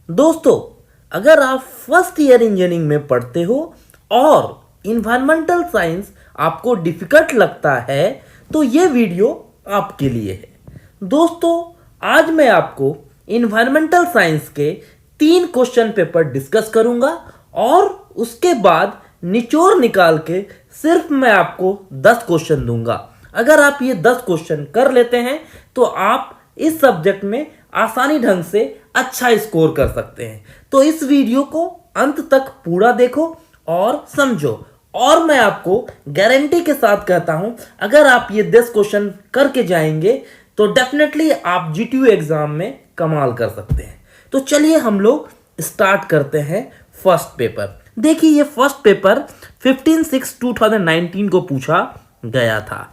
दोस्तों, अगर आप फर्स्ट ईयर इंजीनियरिंग में पढ़ते हो और इन्वायरमेंटल साइंस आपको डिफिकल्ट लगता है तो ये वीडियो आपके लिए है। दोस्तों, आज मैं आपको इन्वायरमेंटल साइंस के 3 क्वेश्चन पेपर डिस्कस करूंगा और उसके बाद निचोड़ निकाल के सिर्फ मैं आपको 10 क्वेश्चन दूंगा। अगर आप ये 10 क्वेश्चन कर लेते हैं तो आप इस सब्जेक्ट में आसानी ढंग से अच्छा स्कोर कर सकते हैं। तो इस वीडियो को अंत तक पूरा देखो और समझो, और मैं आपको गारंटी के साथ कहता हूं, अगर आप ये 10 क्वेश्चन करके जाएंगे तो डेफिनेटली आप जीटीयू एग्जाम में कमाल कर सकते हैं। तो चलिए हम लोग स्टार्ट करते हैं फर्स्ट पेपर। देखिए, ये फर्स्ट पेपर 15/6/2019 को पूछा गया था।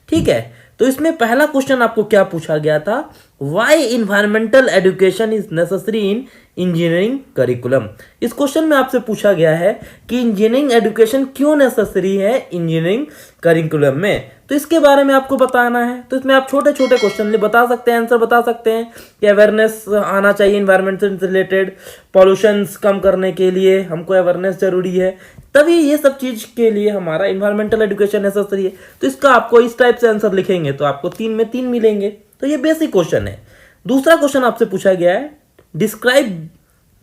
ठीक है, तो इसमें पहला क्वेश्चन आपको क्या पूछा गया था? Why environmental education is necessary in engineering curriculum. इस क्वेश्चन में आपसे पूछा गया है कि इंजीनियरिंग एजुकेशन क्यों नेसेसरी है इंजीनियरिंग करिकुलम में। तो इसके बारे में आपको बताना है। तो इसमें आप छोटे छोटे क्वेश्चन बता सकते हैं, आंसर बता सकते हैं कि अवेयरनेस आना चाहिए इन्वायरमेंट से रिलेटेड, पॉल्यूशंस कम करने के लिए हमको अवेयरनेस जरूरी है, तभी ये सब चीज के लिए हमारा इन्वायरमेंटल एजुकेशन नेसेसरी है। तो इसका आपको इस टाइप से आंसर लिखेंगे तो आपको 3 में 3 मिलेंगे। तो ये बेसिक क्वेश्चन है। दूसरा क्वेश्चन आपसे पूछा गया है, describe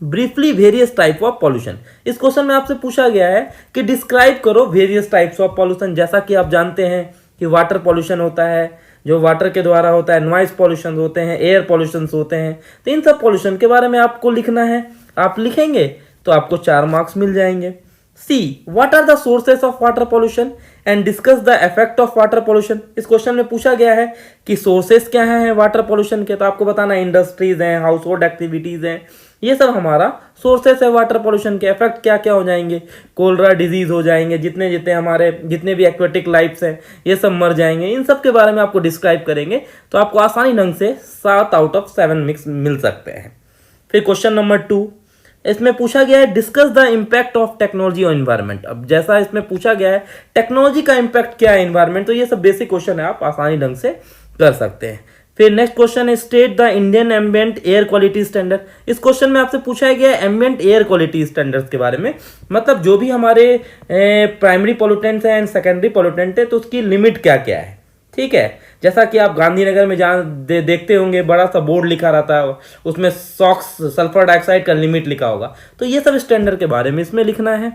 briefly various type of pollution. इस क्वेश्चन में आपसे पूछा गया है कि डिस्क्राइब करो वेरियस टाइप्स ऑफ पॉल्यूशन। जैसा कि आप जानते हैं कि वाटर पॉल्यूशन होता है, जो वाटर के द्वारा होता है, नॉइज पॉल्यूशन होते हैं, एयर पॉल्यूशन होते हैं। तो इन सब पॉल्यूशन के बारे में आपको लिखना है। आप लिखेंगे तो आपको 4 मार्क्स मिल जाएंगे। C, what are the sources of water pollution and discuss the effect of water pollution. इस क्वेश्चन में पूछा गया है कि सोर्सेस क्या हैं वाटर पॉल्यूशन के। तो आपको बताना इंडस्ट्रीज हैं, हाउस होल्ड एक्टिविटीज हैं, ये सब हमारा सोर्सेस है वाटर पॉल्यूशन के। इफेक्ट क्या क्या हो जाएंगे? कोलरा डिजीज हो जाएंगे, जितने भी एक्वेटिक लाइफ्स हैं ये सब मर जाएंगे। इन सब के बारे में आपको डिस्क्राइब करेंगे तो आपको आसानी ढंग से 7 आउट ऑफ 7 मिक्स मिल सकते हैं। फिर क्वेश्चन नंबर 2, इसमें पूछा गया है discuss the impact of technology on environment. अब जैसा इसमें पूछा गया है टेक्नोलॉजी का इम्पैक्ट क्या है एनवायरनमेंट, तो ये सब बेसिक क्वेश्चन है, आप आसानी ढंग से कर सकते हैं। फिर नेक्स्ट क्वेश्चन है state the Indian ambient air quality standard. इस क्वेश्चन में आपसे पूछा गया है एम्बिएंट एयर क्वालिटी स्टैंडर्ड्स के बारे में। मतलब जो भी हमारे प्राइमरी पॉल्यूटेंट्स हैं एंड सेकेंडरी पॉल्यूटेंट है तो उसकी लिमिट क्या क्या है। ठीक है, जैसा कि आप गांधीनगर में देखते होंगे बड़ा सा बोर्ड लिखा रहता है, उसमें सॉक्स सल्फर डाइऑक्साइड का लिमिट लिखा होगा। तो ये सब स्टैंडर्ड के बारे में इसमें लिखना है।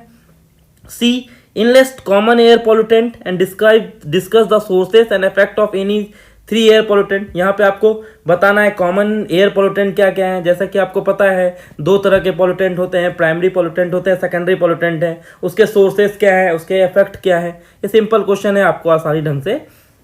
C, enlist common air pollutant and discuss the sources and effect of any 3 air pollutant. यहाँ पे आपको बताना है कॉमन एयर पॉल्यूटेंट क्या क्या है। जैसा कि आपको पता है 2 तरह के पॉल्यूटेंट होते हैं, प्राइमरी पॉल्यूटेंट होते हैं, सेकेंडरी पॉल्यूटेंट है। उसके सोर्सेस क्या है, उसके इफेक्ट क्या है। ये सिंपल क्वेश्चन है, आपको आसानी ढंग से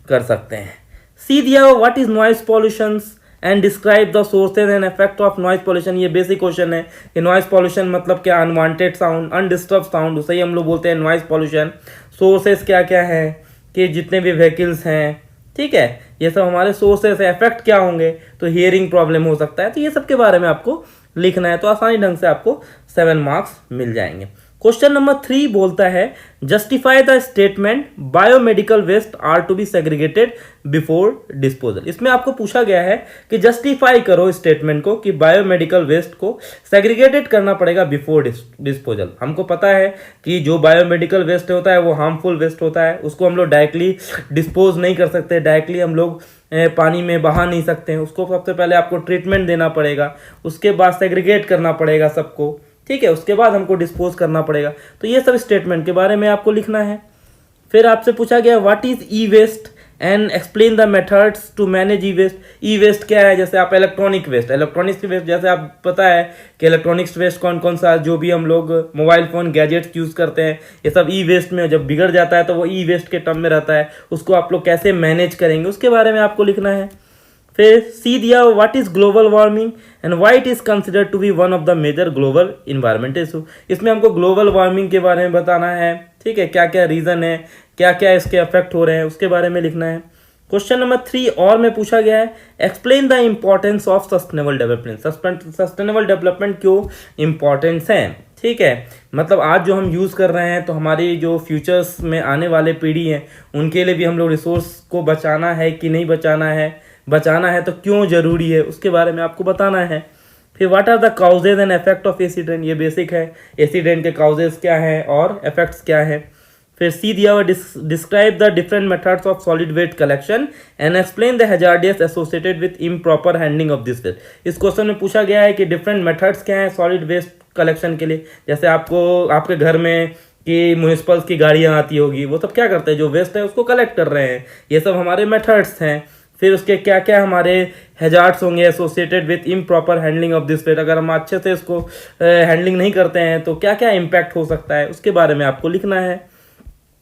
कर सकते हैं। सी दिया हो what is noise pollution and describe the sources and effect of noise pollution. ये बेसिक क्वेश्चन है कि नॉइज पॉल्यूशन मतलब क्या, अनवांटेड साउंड, अनडिस्टर्ब साउंड, उसे ही हम लोग बोलते हैं नॉइज पॉल्यूशन। सोर्सेज क्या क्या है कि जितने भी व्हीकल्स हैं, ठीक है, ये सब हमारे सोर्सेस है। इफेक्ट क्या होंगे तो हियरिंग प्रॉब्लम हो सकता है। तो ये सब के बारे में आपको लिखना है, तो आसानी ढंग से आपको 7 मार्क्स मिल जाएंगे। क्वेश्चन नंबर 3 बोलता है justify the statement biomedical waste are to be segregated before disposal. इसमें आपको पूछा गया है कि जस्टिफाई करो स्टेटमेंट को कि बायोमेडिकल वेस्ट को सेग्रीगेटेड करना पड़ेगा बिफोर डिस्पोजल। हमको पता है कि जो बायोमेडिकल वेस्ट होता है वो हार्मफुल वेस्ट होता है, उसको हम लोग डायरेक्टली डिस्पोज नहीं कर सकते, डायरेक्टली हम लोग पानी में बहा नहीं सकते हैं। उसको सबसे पहले आपको ट्रीटमेंट देना पड़ेगा, उसके बाद सेग्रीगेट करना पड़ेगा सबको, ठीक है, उसके बाद हमको डिस्पोज करना पड़ेगा। तो ये सब स्टेटमेंट के बारे में आपको लिखना है। फिर आपसे पूछा गया what is e waste and explain the methods to manage e waste. E waste क्या है? जैसे आप इलेक्ट्रॉनिक वेस्ट, जैसे आप पता है कि इलेक्ट्रॉनिक्स वेस्ट कौन कौन सा, जो भी हम लोग मोबाइल फोन गैजेट्स यूज करते हैं, ये सब ई वेस्ट में जब बिगड़ जाता है तो वो ई वेस्ट के टर्म में रहता है। उसको आप लोग कैसे मैनेज करेंगे उसके बारे में आपको लिखना है। फिर सी दिया what is global warming and why it is considered to be one of the major global environment issue. इसमें हमको ग्लोबल वार्मिंग के बारे में बताना है, ठीक है, क्या क्या रीजन है, क्या क्या इसके इफेक्ट हो रहे हैं उसके बारे में लिखना है। क्वेश्चन नंबर 3 और में पूछा गया है explain the importance of sustainable development. Sustainable development क्यों इम्पोर्टेंस है, ठीक है, मतलब आज जो हम यूज़ कर रहे हैं तो हमारी जो फ्यूचर्स में आने वाले पीढ़ी हैं उनके लिए भी हम लोग रिसोर्स को बचाना है कि नहीं बचाना है, बचाना है तो क्यों ज़रूरी है उसके बारे में आपको बताना है। फिर what are the causes and effect of acid rain, ये बेसिक है, एसिड रेन के काउजेज क्या हैं और इफेक्ट्स क्या है। फिर सी दिया हुआ describe the different methods of solid waste collection and explain the hazardous associated with improper handling of this waste. इस क्वेश्चन में पूछा गया है कि डिफरेंट मेथड्स क्या हैं सॉलिड वेस्ट कलेक्शन के लिए। जैसे आपको आपके घर में कि म्यूनिसिपल्स की गाड़ियाँ आती होगी, वो सब क्या करते हैं, जो वेस्ट है उसको कलेक्ट कर रहे हैं, ये सब हमारे मेथड्स हैं। फिर उसके क्या क्या हमारे हैजार्ड्स होंगे associated with improper handling of this waste, अगर हम अच्छे से इसको हैंडलिंग नहीं करते हैं तो क्या क्या इम्पैक्ट हो सकता है, उसके बारे में आपको लिखना है।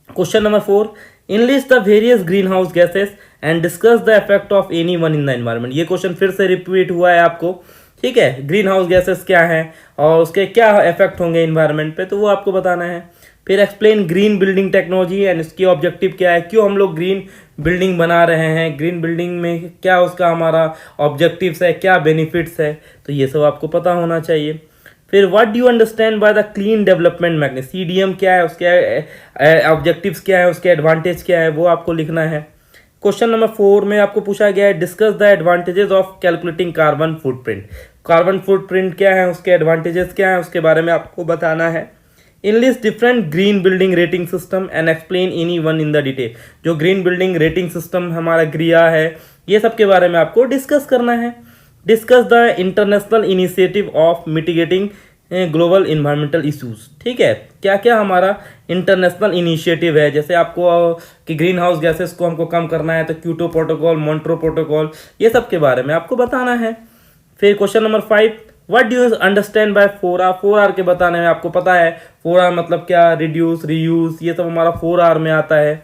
Question number 4, enlist the various green house gases and discuss the effect of any one in the environment. ये क्वेश्चन फिर से रिपीट हुआ है आपको, ठीक है। ग्रीन हाउस गैसेस क्या है और उसके क्या इफेक्ट होंगे इन्वायरमेंट पे, तो वो आपको बताना है। फिर explain green building technology and इसकी ऑब्जेक्टिव क्या है, क्यों हम लोग ग्रीन बिल्डिंग बना रहे हैं, ग्रीन बिल्डिंग में क्या उसका हमारा ऑब्जेक्टिव्स है, क्या बेनिफिट्स है, तो ये सब आपको पता होना चाहिए। फिर what do you understand by the clean development mechanism, CDM क्या है, उसके ऑब्जेक्टिव्स क्या है, उसके एडवांटेज क्या है, वो आपको लिखना है। क्वेश्चन नंबर 4 में आपको पूछा गया है discuss the advantages of calculating carbon footprint. Carbon footprint क्या है, उसके एडवांटेजेस क्या है, उसके बारे में आपको बताना है। Enlist different green building rating system and explain any one in the detail. जो ग्रीन बिल्डिंग रेटिंग सिस्टम हमारा ग्रिया है, ये सब के बारे में आपको डिस्कस करना है। Discuss the international initiative of mitigating global environmental issues, ठीक है, क्या क्या हमारा इंटरनेशनल इनिशिएटिव है, जैसे आपको कि ग्रीन हाउस गैसेस को हमको कम करना है तो क्योटो प्रोटोकॉल, मॉन्ट्रो प्रोटोकॉल, ये सब के बारे में आपको बताना है। फिर question number 5, what do you understand by 4R। 4R के बताने में आपको पता है 4R मतलब क्या, रिड्यूस, रीयूज, ये सब हमारा 4R में आता है।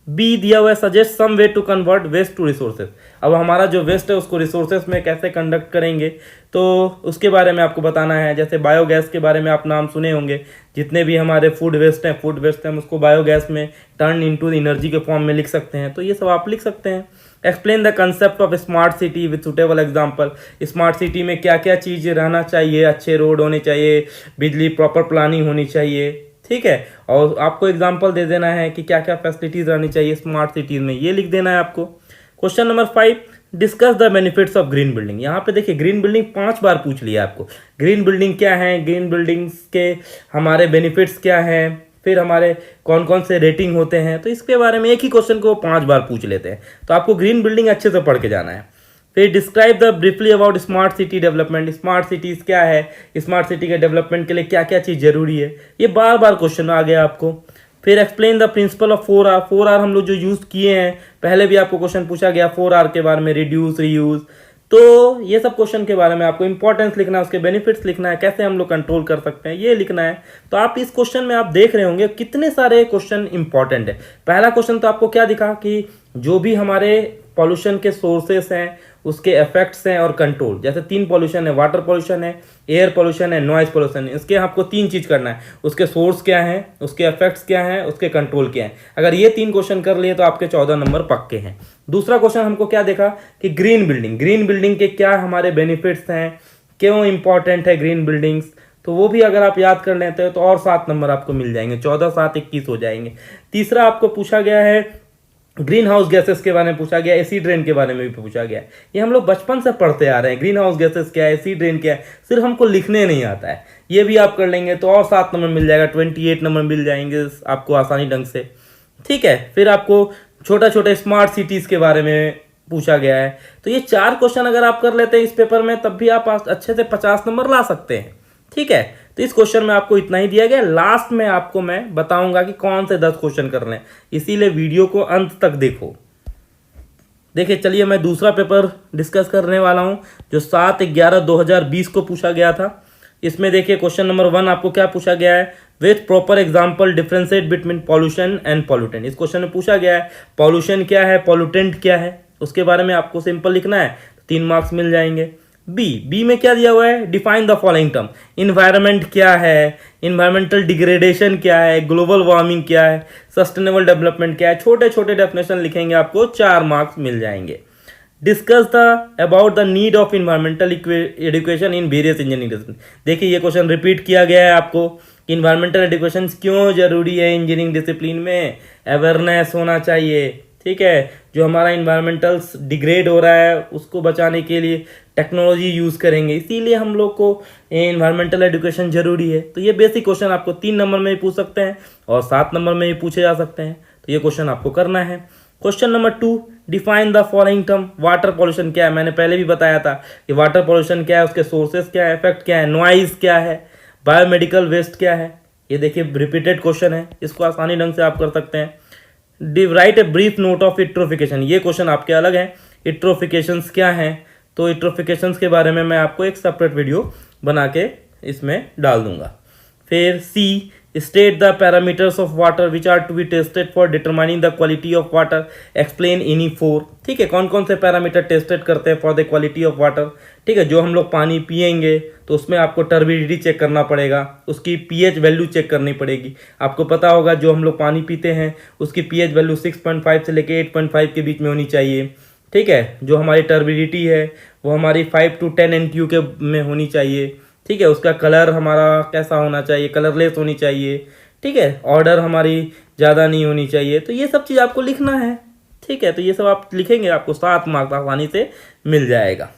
बी दिया हुआ है suggest some way to convert waste to resources. अब हमारा जो वेस्ट है उसको रिसोर्सेज में कैसे कंडक्ट करेंगे, तो उसके बारे में आपको बताना है। जैसे बायोगैस के बारे में आप नाम सुने होंगे, जितने भी हमारे फूड वेस्ट हैं हम उसको बायोगैस में टर्न इनटू एनर्जी के फॉर्म में लिख सकते हैं, तो ये सब आप लिख सकते हैं। Explain the concept of smart city with suitable example. Smart city में क्या क्या चीज़ रहना चाहिए, अच्छे रोड होने चाहिए, बिजली प्रॉपर प्लानिंग होनी चाहिए, ठीक है, और आपको एग्जांपल दे देना है कि क्या क्या फैसिलिटीज रहनी चाहिए स्मार्ट सिटीज में, ये लिख देना है आपको। Question number 5, discuss the benefits of green building. यहाँ पे देखिए ग्रीन बिल्डिंग 5 बार पूछ लिया आपको। ग्रीन बिल्डिंग क्या है, ग्रीन बिल्डिंग्स के हमारे बेनिफिट्स क्या हैं, फिर हमारे कौन कौन से रेटिंग होते हैं, तो इसके बारे में एक ही क्वेश्चन को 5 बार पूछ लेते हैं, तो आपको ग्रीन बिल्डिंग अच्छे से पढ़ के जाना है। फिर describe the briefly about smart city development. Smart cities क्या है, स्मार्ट सिटी के डेवलपमेंट के लिए क्या क्या चीज़ जरूरी है, ये बार बार क्वेश्चन आ गया आपको। फिर explain the principle of 4R। 4R हम लोग जो यूज़ किए हैं, पहले भी आपको क्वेश्चन पूछा गया 4R के बारे में, रिड्यूस, रीयूज, तो ये सब क्वेश्चन के बारे में आपको इंपॉर्टेंस लिखना है, उसके बेनिफिट्स लिखना है, कैसे हम लोग कंट्रोल कर सकते हैं, ये लिखना है। तो आप इस क्वेश्चन में आप देख रहे होंगे कितने सारे क्वेश्चन इंपॉर्टेंट है। पहला क्वेश्चन तो आपको क्या दिखा कि जो भी हमारे पॉल्यूशन के सोर्सेस हैं, उसके इफेक्ट्स हैं और कंट्रोल। जैसे 3 पॉल्यूशन है, वाटर पॉल्यूशन है, एयर पॉल्यूशन है, नॉइज पॉल्यूशन है, इसके आपको 3 चीज़ करना है, उसके सोर्स क्या है, उसके इफेक्ट्स क्या है, उसके कंट्रोल क्या है। अगर ये 3 क्वेश्चन कर लिए तो आपके 14 नंबर पक्के हैं। दूसरा क्वेश्चन हमको क्या देखा कि ग्रीन बिल्डिंग के क्या हमारे बेनिफिट्स हैं, क्यों इंपॉर्टेंट है ग्रीन बिल्डिंग्स, तो वो भी अगर आप याद कर लेते हो तो और 7 नंबर आपको मिल जाएंगे, 14 7 21 हो जाएंगे। तीसरा आपको पूछा गया है ग्रीन हाउस गैसेस के बारे में पूछा गया, एसिड रेन के बारे में भी पूछा गया। ये हम लोग बचपन से पढ़ते आ रहे हैं, ग्रीन हाउस गैसेस क्या है, एसिड रेन क्या है, सिर्फ हमको लिखने नहीं आता है। ये भी आप कर लेंगे तो और 7 नंबर मिल जाएगा, 28 नंबर मिल जाएंगे आपको आसानी ढंग से, ठीक है। फिर आपको छोटा छोटे स्मार्ट सिटीज़ के बारे में पूछा गया है। तो ये 4 क्वेश्चन अगर आप कर लेते हैं इस पेपर में, तब भी आप अच्छे से 50 नंबर ला सकते हैं, ठीक है। तो इस क्वेश्चन में आपको इतना ही दिया गया। लास्ट में आपको मैं बताऊंगा कि कौन से 10 क्वेश्चन करने हैं, इसीलिए वीडियो को अंत तक देखो। देखिए चलिए मैं दूसरा पेपर डिस्कस करने वाला हूं जो 7/11/2020 को पूछा गया था। इसमें देखिए क्वेश्चन नंबर 1 आपको क्या पूछा गया है, with proper example differentiate between pollution and pollutant. इस क्वेश्चन में पूछा गया है पॉल्यूशन क्या है, पॉल्यूटेंट क्या है, उसके बारे में आपको सिंपल लिखना है, 3 मार्क्स मिल जाएंगे। बी में क्या दिया हुआ है, define the following term. Environment क्या है, इन्वायरमेंटल डिग्रेडेशन क्या है, ग्लोबल वार्मिंग क्या है, सस्टेनेबल डेवलपमेंट क्या है, छोटे छोटे डेफिनेशन लिखेंगे, आपको 4 मार्क्स मिल जाएंगे। Discuss the about the need of environmental education in various engineering discipline. देखिए ये क्वेश्चन रिपीट किया गया है आपको कि इन्वायरमेंटल एजुकेशन क्यों जरूरी है इंजीनियरिंग डिसिप्लिन में, अवेयरनेस होना चाहिए, ठीक है, जो हमारा इन्वायरमेंटल डिग्रेड हो रहा है उसको बचाने के लिए टेक्नोलॉजी यूज़ करेंगे, इसीलिए हम लोग को इन्वायरमेंटल एजुकेशन जरूरी है। तो ये बेसिक क्वेश्चन आपको 3 नंबर में भी पूछ सकते हैं और 7 नंबर में भी पूछे जा सकते हैं, तो ये क्वेश्चन आपको करना है। Question number 2, define the following term. Water pollution क्या है, मैंने पहले भी बताया था कि वाटर पॉल्यूशन क्या है, उसके सोर्सेज क्या है, इफेक्ट क्या है, नॉइज क्या है, बायोमेडिकल वेस्ट क्या है। ये देखिए रिपीटेड क्वेश्चन है, इसको आसानी ढंग से आप कर सकते हैं। Write a brief note of eutrophication, ये क्वेश्चन आपके अलग है। इट्रोफिकेशंस क्या है, तो इट्रोफिकेशंस के बारे में मैं आपको एक सेपरेट वीडियो बना के इसमें डाल दूंगा। फिर C, state the parameters of water which are to be tested for determining the quality of water, explain any 4। ठीक है, कौन कौन से पैरामीटर टेस्टेड करते हैं for the quality of water. ठीक है, जो हम लोग पानी पियेंगे तो उसमें आपको टर्बिडिटी चेक करना पड़ेगा, उसकी पीएच वैल्यू चेक करनी पड़ेगी। आपको पता होगा जो हम लोग पानी पीते हैं उसकी पीएच वैल्यू 6.5 से लेकर 8.5 के बीच में होनी चाहिए। ठीक है, जो हमारी टर्बिडिटी है वो हमारी 5 to 10 NTU के में होनी चाहिए। ठीक है, उसका कलर हमारा कैसा होना चाहिए, कलरलेस होनी चाहिए। ठीक है, ऑर्डर हमारी ज़्यादा नहीं होनी चाहिए। तो ये सब चीज़ आपको लिखना है। ठीक है, तो ये सब आप लिखेंगे, आपको 7 मार्क्स आसानी से मिल जाएगा।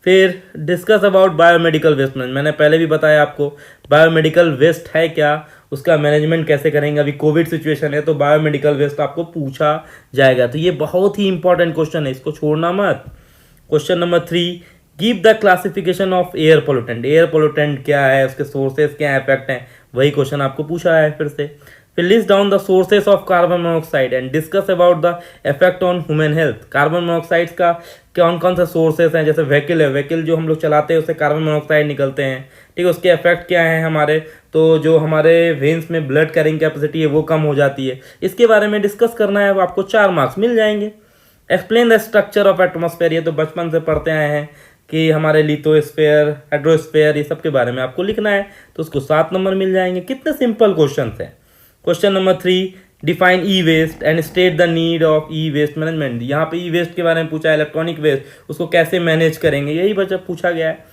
फिर discuss about biomedical waste management, मैंने पहले भी बताया आपको बायोमेडिकल वेस्ट है क्या, उसका मैनेजमेंट कैसे करेंगे। अभी कोविड सिचुएशन है तो बायोमेडिकल वेस्ट आपको पूछा जाएगा, तो ये बहुत ही इंपॉर्टेंट क्वेश्चन है, इसको छोड़ना मत। Question number 3, give the classification of air pollutant. Air pollutant क्या है, उसके सोर्सेज क्या इफेक्ट हैं, वही क्वेश्चन आपको पूछा है फिर से। फिर list down the sources of carbon monoxide and discuss about the effect on human health. Carbon monoxide का कौन कौन से सोर्सेज हैं, जैसे व्हीकल है, व्हीकल जो हम लोग चलाते हैं उससे कार्बन मोनोऑक्साइड निकलते हैं। ठीक है, उसके इफेक्ट क्या है हमारे, तो जो हमारे वेन्स में ब्लड कैरिंग कैपेसिटी है वो कम हो जाती है, इसके बारे में डिस्कस करना है, वो आपको 4 मार्क्स मिल जाएंगे। Explain the structure of atmosphere, ये तो बचपन से पढ़ते आए हैं कि हमारे लिथोस्फेयर, हाइड्रोस्फेयर, ये सब के बारे में आपको लिखना है, तो उसको 7 नंबर मिल जाएंगे। कितने सिंपल क्वेश्चन हैं। Question number 3, define e waste and state the need of e waste management. यहाँ पे ई वेस्ट के बारे में पूछा है, इलेक्ट्रॉनिक वेस्ट, उसको कैसे मैनेज करेंगे, यही बच्चा पूछा गया है।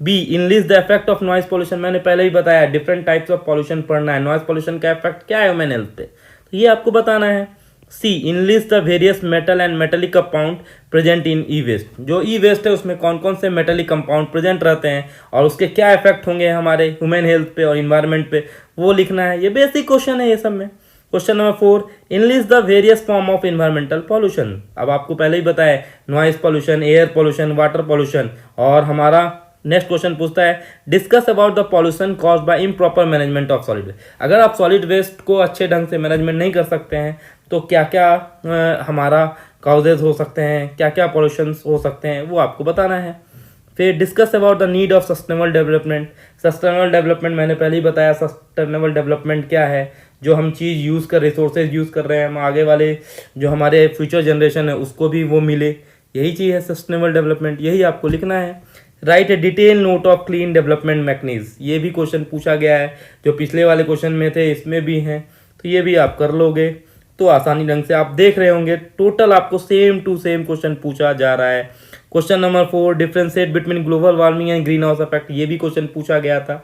B, enlist the effect of noise pollution, मैंने पहले ही बताया डिफरेंट टाइप्स ऑफ पॉल्यूशन पढ़ना है, नॉइज पॉल्यूशन का इफेक्ट क्या है ह्यूमन हेल्थ पे, तो ये आपको बताना है। C, enlist the various metal and metallic compound present in e waste. जो ई वेस्ट है उसमें कौन कौन से मेटेलिक कंपाउंड प्रेजेंट रहते हैं और उसके क्या इफेक्ट होंगे हमारे ह्यूमन हेल्थ पे और इन्वायरमेंट पे, वो लिखना है। ये बेसिक क्वेश्चन है ये सब में। Question number 4, enlist the various form of environmental pollution. अब आपको पहले ही बताया noise pollution, air pollution, water pollution, और हमारा नेक्स्ट क्वेश्चन पूछता है discuss about the pollution caused by improper management of solid waste. अगर आप सॉलिड वेस्ट को अच्छे ढंग से मैनेजमेंट नहीं कर सकते हैं तो क्या क्या हमारा काउजेज हो सकते हैं, क्या क्या पॉल्यूशन हो सकते हैं, वो आपको बताना है। फिर discuss about the need of sustainable development. Sustainable development मैंने पहले ही बताया, सस्टेनेबल डेवलपमेंट क्या है, जो हम चीज़ यूज़ कर, रिसोर्सेज यूज़ कर रहे हैं, हम आगे वाले जो हमारे फ्यूचर जनरेशन है उसको भी वो मिले, यही चीज़ है सस्टेनेबल डेवलपमेंट, यही आपको लिखना है। Right A detail note of clean development mechanism, ये भी क्वेश्चन पूछा गया है, जो पिछले वाले क्वेश्चन में थे इसमें भी हैं, तो ये भी आप कर लोगे तो आसानी ढंग से आप देख रहे होंगे। टोटल आपको सेम टू सेम क्वेश्चन पूछा जा रहा है। Question number 4, differentiate between global warming and green house effect, ये भी क्वेश्चन पूछा गया था।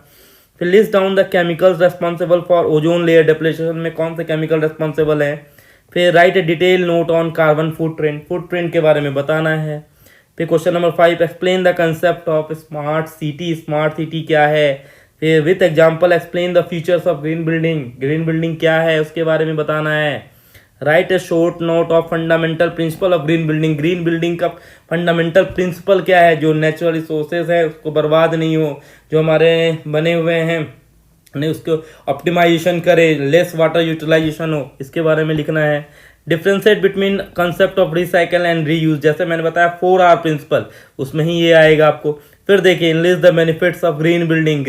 फिर list down the chemicals responsible for ozone layer depletion, में कौन से केमिकल रेस्पॉन्सिबल हैं। फिर right A detail note on carbon footprint के बारे में बताना है। फिर question number 5, explain the concept of smart city, smart city क्या है। फिर with example explain the features of green building क्या है उसके बारे में बताना है। Right A short note of fundamental principle of green building का फंडामेंटल प्रिंसिपल क्या है, जो नेचुरल रिसोर्सेज है उसको बर्बाद नहीं हो, जो हमारे बने हुए हैं नहीं उसको ऑप्टिमाइजेशन करे, लेस वाटर यूटिलाइजेशन हो, इसके बारे में लिखना है। Differentiate between concept of recycle and reuse, जैसे मैंने बताया 4R प्रिंसिपल, उसमें ही ये आएगा आपको। फिर देखिए enlist the benefits of green building,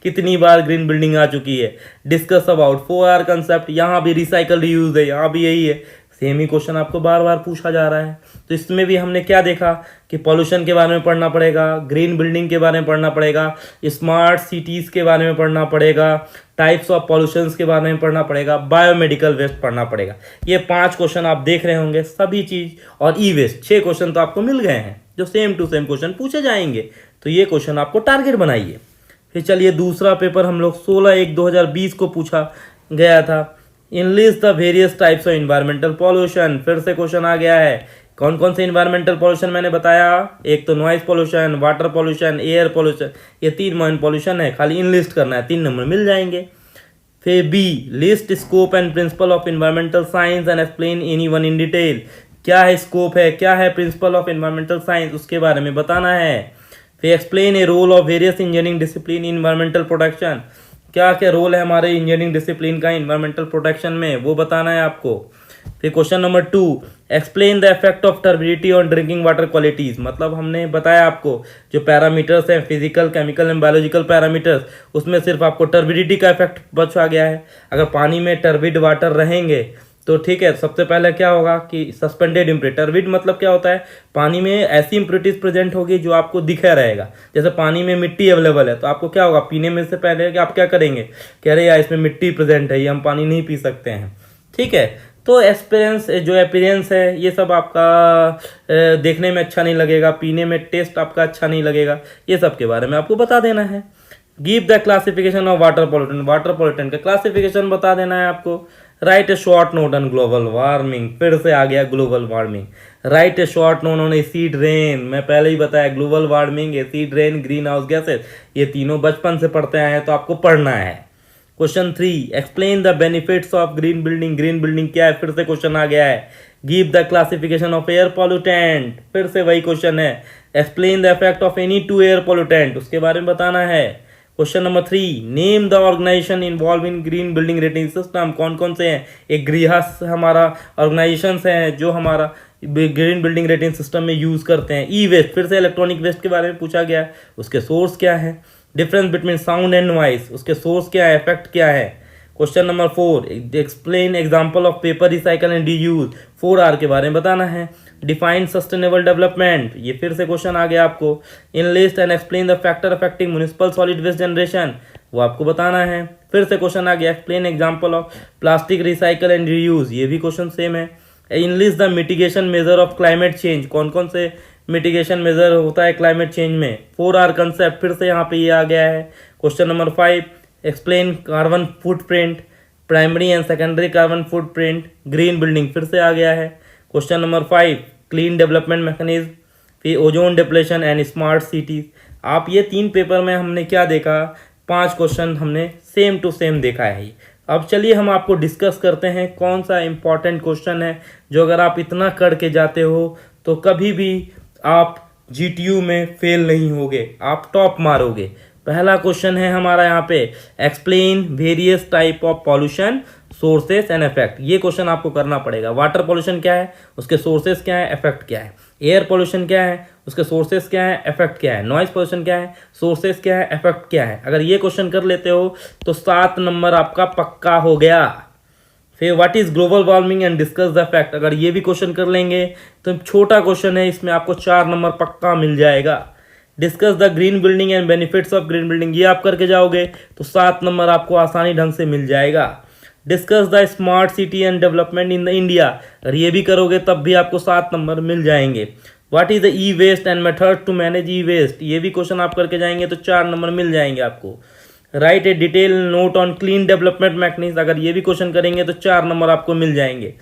कितनी बार ग्रीन बिल्डिंग आ चुकी है। डिस्कस अबाउट 4R कंसेप्ट, यहाँ भी रिसाइकल रीयूज है, यहाँ भी यही है, सेम ही क्वेश्चन आपको बार बार पूछा जा रहा है। तो इसमें भी हमने क्या देखा कि पॉल्यूशन के बारे में पढ़ना पड़ेगा, ग्रीन बिल्डिंग के बारे में पढ़ना पड़ेगा, स्मार्ट सिटीज़ के बारे में पढ़ना पड़ेगा, टाइप्स ऑफ पॉल्यूशंस के बारे में पढ़ना पड़ेगा, बायोमेडिकल वेस्ट पढ़ना पड़ेगा। ये 5 क्वेश्चन आप देख रहे होंगे सभी चीज़, और ई वेस्ट 6 क्वेश्चन तो आपको मिल गए हैं जो सेम टू सेम क्वेश्चन पूछे जाएंगे। तो ये क्वेश्चन आपको टारगेट बनाइए। फिर चलिए दूसरा पेपर हम लोग 16/1/2020 को पूछा गया था, enlist the various types of environmental pollution, फिर से क्वेश्चन आ गया है। कौन कौन से इन्वायरमेंटल पॉल्यूशन मैंने बताया, एक तो noise pollution, water pollution, air pollution, ये 3 मेन पॉल्यूशन है, खाली इनलिस्ट करना है, 3 नंबर मिल जाएंगे। फिर B, list scope and principle of environmental science and explain any one in detail. क्या है स्कोप है, क्या है प्रिंसिपल ऑफ इन्वायरमेंटल साइंस, उसके बारे में बताना है। फिर explain a role of various engineering discipline in environmental protection, क्या क्या रोल है हमारे इंजीनियरिंग डिसिप्लिन का इन्वायरमेंटल प्रोटेक्शन में, वो बताना है आपको। फिर question number 2, explain the effect of turbidity on drinking water qualities, मतलब हमने बताया आपको जो पैरामीटर्स हैं physical, chemical and biological parameters, उसमें सिर्फ आपको टर्बिडिटी का इफेक्ट बचा गया है। अगर पानी में टर्बिड वाटर रहेंगे तो ठीक है, सबसे पहले क्या होगा कि सस्पेंडेड इम्प्योरिटी, टर्बिड मतलब क्या होता है, पानी में ऐसी इम्प्योरिटीज प्रेजेंट होगी जो आपको दिखा रहेगा। जैसे पानी में मिट्टी अवेलेबल है तो आपको क्या होगा, पीने में से पहले कि आप क्या करेंगे, कह रहे यार इसमें मिट्टी प्रेजेंट है, ये हम पानी नहीं पी सकते हैं। ठीक है, तो एक्सपीरियंस जो अपीयरेंस है ये सब आपका देखने में अच्छा नहीं लगेगा, पीने में टेस्ट आपका अच्छा नहीं लगेगा, ये सब के बारे में आपको बता देना है। Give the classification of water pollutant, water pollutant का क्लासिफिकेशन बता देना है आपको। Right A short note on global warming, फिर से आ गया global warming. Right A short note on acid rain, मैं पहले ही बताया global warming, acid rain, green house gases, ये तीनों बचपन से पढ़ते आए हैं तो आपको पढ़ना है। Question 3, explain the benefits of green building, green building क्या है, फिर से क्वेश्चन आ गया है। Give the classification of air pollutant, फिर से वही क्वेश्चन है। Explain the effect of any 2 air pollutant, उसके बारे में बताना है। Question number 3, name the organisation involve in green building rating system, कौन कौन से हैं, एक गृहस्थ हमारा ऑर्गेनाइजेशन हैं जो हमारा ग्रीन बिल्डिंग रेटिंग सिस्टम में यूज करते हैं। ई वेस्ट, फिर से इलेक्ट्रॉनिक वेस्ट के बारे में पूछा गया है, उसके सोर्स क्या है। Difference between sound and noise, उसके सोर्स क्या है, इफेक्ट क्या है। Question number 4, explain example of paper recycle and reuse, 4R के बारे में बताना है। डिफाइन सस्टेनेबल डेवलपमेंट, ये फिर से क्वेश्चन आ गया आपको। Enlist and explain the factor affecting municipal solid waste generation, वो आपको बताना है। फिर से क्वेश्चन आ गया, explain example of plastic recycle and reuse, ये भी क्वेश्चन सेम है। Enlist the mitigation measure of climate change, कौन कौन से मिटिगेशन मेजर होता है क्लाइमेट चेंज में, 4R कंसेप्ट, फिर से यहाँ पे ये आ गया है। Question number 5, explain carbon footprint, primary and secondary carbon footprint, green building, फिर से आ गया है। Question number 5, clean development mechanism, फिर ozone depletion and smart cities. आप ये 3 पेपर में हमने क्या देखा, 5 क्वेश्चन हमने सेम टू सेम देखा है। अब चलिए हम आपको डिस्कस करते हैं कौन सा इंपॉर्टेंट क्वेश्चन है जो अगर आप इतना करके जाते हो तो कभी भी आप GTU में फेल नहीं होगे, आप टॉप मारोगे। पहला क्वेश्चन है हमारा यहाँ पे, explain various type of pollution sources and effect, ये क्वेश्चन आपको करना पड़ेगा। वाटर पॉल्यूशन क्या है, उसके सोर्सेस क्या है, इफेक्ट क्या है। एयर पॉल्यूशन क्या है, उसके सोर्सेस क्या है, इफेक्ट क्या है। नॉइज पॉल्यूशन क्या है, सोर्सेस क्या है, इफेक्ट क्या है। अगर ये क्वेश्चन कर लेते हो तो 7 नंबर आपका पक्का हो गया। फिर what is global warming and discuss the fact, अगर ये भी क्वेश्चन कर लेंगे तो छोटा क्वेश्चन है, इसमें आपको 4 नंबर पक्का मिल जाएगा। Discuss the green building and benefits of green building, ये आप करके जाओगे तो 7 नंबर आपको आसानी ढंग से मिल जाएगा। Discuss the smart city and development in the India, अगर ये भी करोगे तब भी आपको 7 नंबर मिल जाएंगे। What is the e waste and method to manage e waste, ये भी क्वेश्चन आप करके जाएंगे तो 4 नंबर मिल जाएंगे आपको। Right A detail note on clean development mechanism, अगर ये भी क्वेश्चन करेंगे तो 4 नंबर आपको मिल जाएंगे।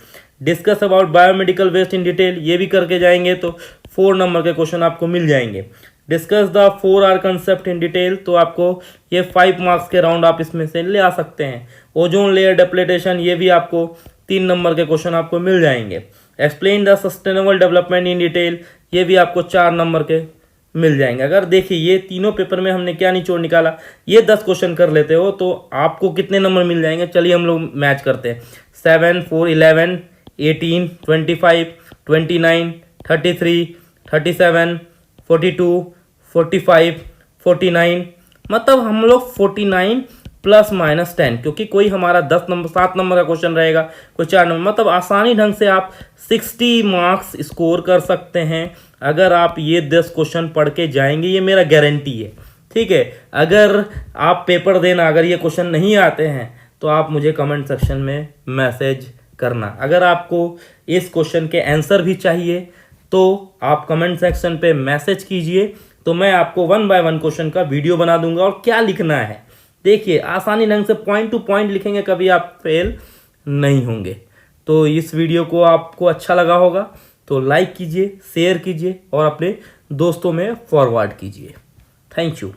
Discuss about biomedical waste in detail, ये भी करके जाएंगे तो 4 नंबर के क्वेश्चन आपको मिल जाएंगे। Discuss the 4R concept in detail, तो आपको ये 5 मार्क्स के राउंड आप इसमें से ले आ सकते हैं। ओजोन लेयर डिप्लेटेशन, ये भी आपको 3 नंबर के क्वेश्चन आपको मिल जाएंगे। Explain the sustainable development in detail, ये भी आपको 4 नंबर के मिल जाएंगे। अगर देखिए ये तीनों पेपर में हमने क्या निचोड़ निकाला, ये 10 क्वेश्चन कर लेते हो तो आपको कितने नंबर मिल जाएंगे, चलिए हम लोग मैच करते हैं। 7, 4, 11, 18, 25, 29, 33, 37, 42, 45, 49, मतलब हम लोग 49 प्लस माइनस 10, क्योंकि कोई हमारा 10 नंबर 7 नंबर का क्वेश्चन रहेगा, कोई 4 नंबर, मतलब आसानी ढंग से आप 60 मार्क्स स्कोर कर सकते हैं अगर आप ये 10 क्वेश्चन पढ़ के जाएंगे, ये मेरा गारंटी है। ठीक है, अगर आप पेपर देना अगर ये क्वेश्चन नहीं आते हैं तो आप मुझे कमेंट सेक्शन में मैसेज करना। अगर आपको इस क्वेश्चन के आंसर भी चाहिए तो आप कमेंट सेक्शन पे मैसेज कीजिए, तो मैं आपको 1 बाय 1 क्वेश्चन का वीडियो बना दूंगा और क्या लिखना है। देखिए आसानी ढंग से पॉइंट टू पॉइंट लिखेंगे, कभी आप फेल नहीं होंगे। तो इस वीडियो को आपको अच्छा लगा होगा तो लाइक कीजिए, शेयर कीजिए और अपने दोस्तों में फॉरवर्ड कीजिए। Thank you.